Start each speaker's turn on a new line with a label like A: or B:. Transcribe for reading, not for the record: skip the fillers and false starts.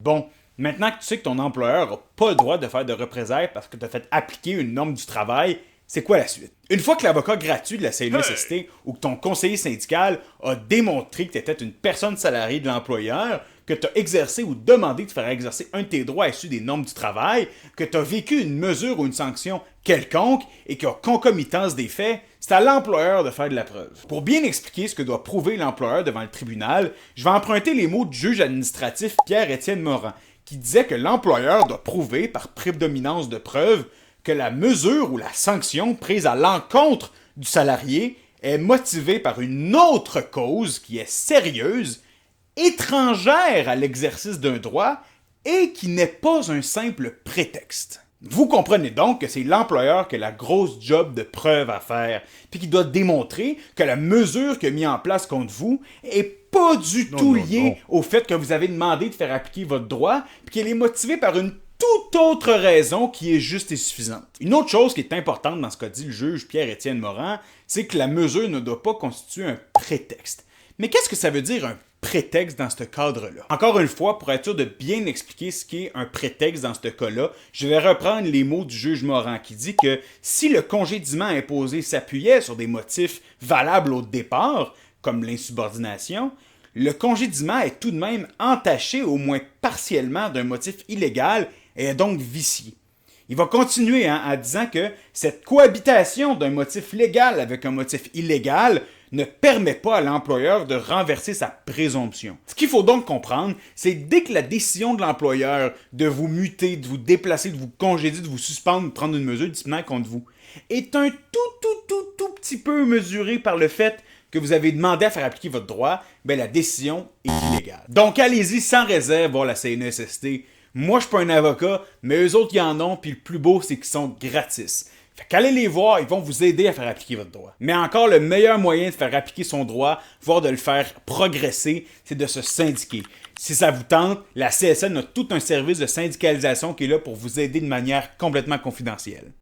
A: Bon, maintenant que tu sais que ton employeur n'a pas le droit de faire de représailles parce que tu as fait appliquer une norme du travail, c'est quoi la suite? Une fois que l'avocat gratuit de la CNESST ou que ton conseiller syndical a démontré que tu étais une personne salariée de l'employeur, que tu as exercé ou demandé de faire exercer un de tes droits issus des normes du travail, que tu as vécu une mesure ou une sanction quelconque et qu'il y a concomitance des faits, c'est à l'employeur de faire de la preuve. Pour bien expliquer ce que doit prouver l'employeur devant le tribunal, je vais emprunter les mots du juge administratif Pierre-Étienne Morin, qui disait que l'employeur doit prouver par prédominance de preuve que la mesure ou la sanction prise à l'encontre du salarié est motivée par une autre cause qui est sérieuse, étrangère à l'exercice d'un droit et qui n'est pas un simple prétexte. Vous comprenez donc que c'est l'employeur qui a la grosse job de preuve à faire, puis qui doit démontrer que la mesure qu'il a mise en place contre vous est pas du tout liée au fait que vous avez demandé de faire appliquer votre droit, puis qu'elle est motivée par une toute autre raison qui est juste et suffisante. Une autre chose qui est importante dans ce qu'a dit le juge Pierre-Étienne Morin, c'est que la mesure ne doit pas constituer un prétexte. Mais qu'est-ce que ça veut dire un prétexte dans ce cadre-là? Encore une fois, pour être sûr de bien expliquer ce qu'est un prétexte dans ce cas-là, je vais reprendre les mots du juge Morin qui dit que si le congédiement imposé s'appuyait sur des motifs valables au départ, comme l'insubordination, le congédiement est tout de même entaché au moins partiellement d'un motif illégal et est donc vicié. Il va continuer en disant que cette cohabitation d'un motif légal avec un motif illégal ne permet pas à l'employeur de renverser sa présomption. Ce qu'il faut donc comprendre, c'est que dès que la décision de l'employeur de vous muter, de vous déplacer, de vous congédier, de vous suspendre, de prendre une mesure disciplinaire contre vous, est un tout petit peu mesuré par le fait que vous avez demandé à faire appliquer votre droit, ben la décision est illégale. Donc allez-y sans réserve voir la CNESST. Moi, je suis pas un avocat, mais eux autres, ils en ont, puis le plus beau, c'est qu'ils sont gratis. Fait qu'allez les voir, ils vont vous aider à faire appliquer votre droit. Mais encore, le meilleur moyen de faire appliquer son droit, voire de le faire progresser, c'est de se syndiquer. Si ça vous tente, la CSN a tout un service de syndicalisation qui est là pour vous aider de manière complètement confidentielle.